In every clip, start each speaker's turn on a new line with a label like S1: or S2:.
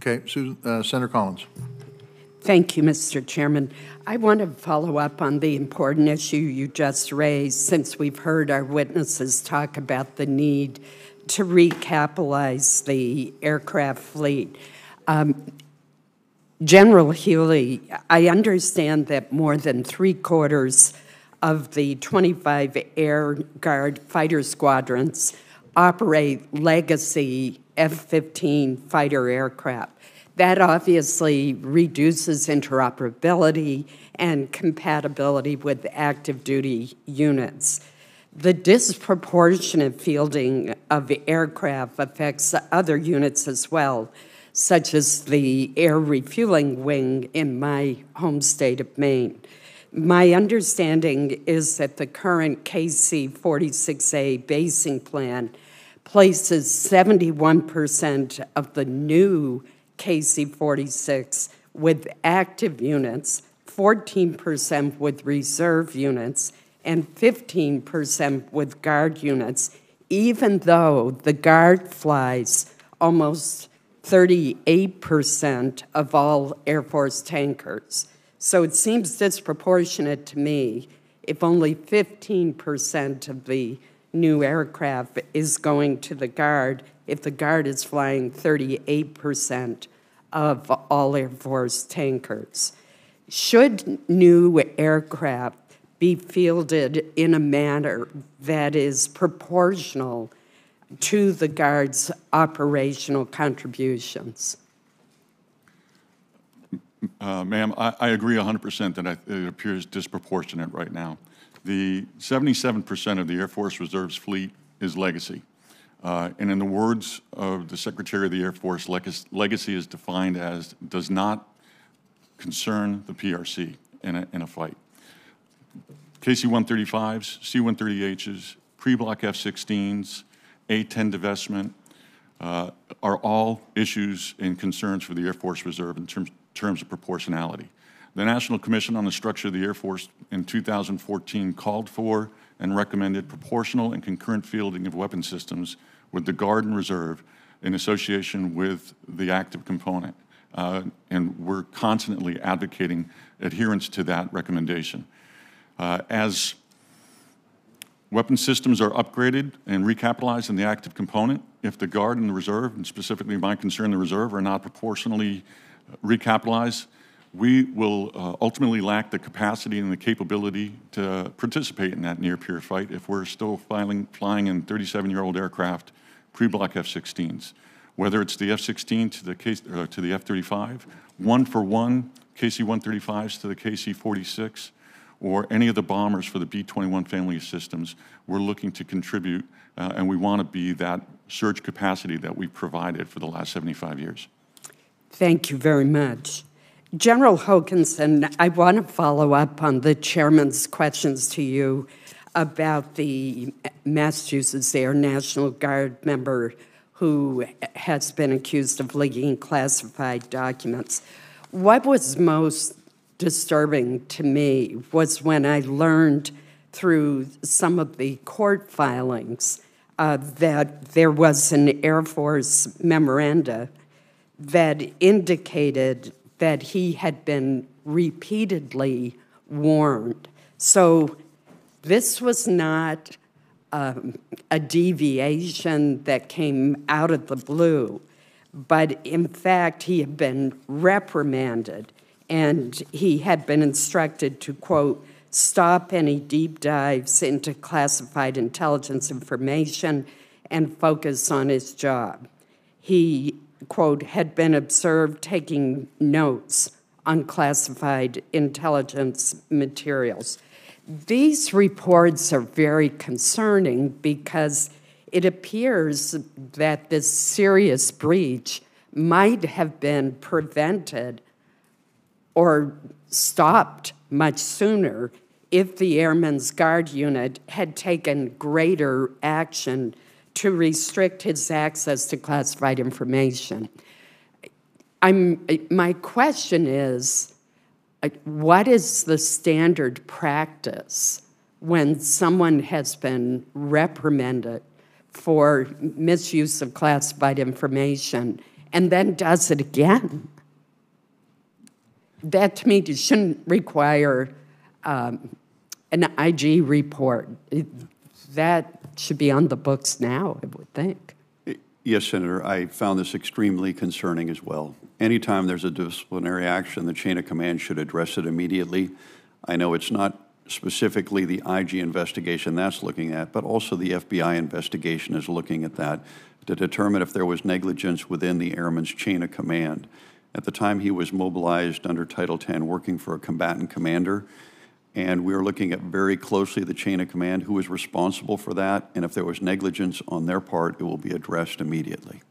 S1: Okay, Senator Collins.
S2: Thank you, Mr. Chairman. I want to follow up on the important issue you just raised, since we've heard our witnesses talk about the need to recapitalize the aircraft fleet. General Healy, I understand that more than 3/4 of the 25 Air Guard fighter squadrons operate legacy F-15 fighter aircraft. That obviously reduces interoperability and compatibility with active duty units. The disproportionate fielding of aircraft affects other units as well, such as the air refueling wing in my home state of Maine. My understanding is that the current KC-46A basing plan places 71% of the new KC-46 with active units, 14% with reserve units, and 15% with Guard units, even though the Guard flies almost 38% of all Air Force tankers. So it seems disproportionate to me if only 15% of the new aircraft is going to the Guard, if the Guard is flying 38% of all Air Force tankers. Should new aircraft be fielded in a manner that is proportional to the Guard's operational contributions?
S3: Ma'am, I agree 100% that it appears disproportionate right now. The 77% of the Air Force Reserve's fleet is legacy. And in the words of the Secretary of the Air Force, legacy is defined as does not concern the PRC in a fight. KC-135s, C-130Hs, pre-block F-16s, A-10 divestment are all issues and concerns for the Air Force Reserve in terms of proportionality. The National Commission on the Structure of the Air Force in 2014 called for and recommended proportional and concurrent fielding of weapon systems with the Guard and Reserve in association with the active component. And we're constantly advocating adherence to that recommendation. As weapon systems are upgraded and recapitalized in the active component, if the Guard and the Reserve, and specifically my concern, the Reserve, are not proportionally recapitalized, we will ultimately lack the capacity and the capability to participate in that near-peer fight if we're still flying in 37-year-old aircraft, pre-block F-16s. Whether it's the F-16 to the F-35, one-for-one KC-135s to the KC-46, or any of the bombers for the B-21 family of systems, we're looking to contribute, and we want to be that surge capacity that we've provided for the last 75 years.
S2: Thank you very much. General Hokanson, I want to follow up on the chairman's questions to you about the Massachusetts Air National Guard member who has been accused of leaking classified documents. What was most disturbing to me was when I learned through some of the court filings that there was an Air Force memoranda that indicated that he had been repeatedly warned. So this was not a deviation that came out of the blue, but in fact he had been reprimanded and he had been instructed to, quote, stop any deep dives into classified intelligence information and focus on his job. He, quote, had been observed taking notes on classified intelligence materials. These reports are very concerning because it appears that this serious breach might have been prevented or stopped much sooner if the Airmen's Guard unit had taken greater action to restrict his access to classified information. My question is, what is the standard practice when someone has been reprimanded for misuse of classified information and then does it again. That, to me, shouldn't require an IG report. That should be on the books now, I would think.
S4: Yes, Senator, I found this extremely concerning as well. Anytime there's a disciplinary action, the chain of command should address it immediately. I know it's not specifically the IG investigation that's looking at, but also the FBI investigation is looking at that to determine if there was negligence within the airman's chain of command. At the time, he was mobilized under Title X working for a combatant commander, and we were looking at very closely the chain of command, who was responsible for that, and if there was negligence on their part, it will be addressed immediately.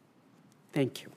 S2: Thank you.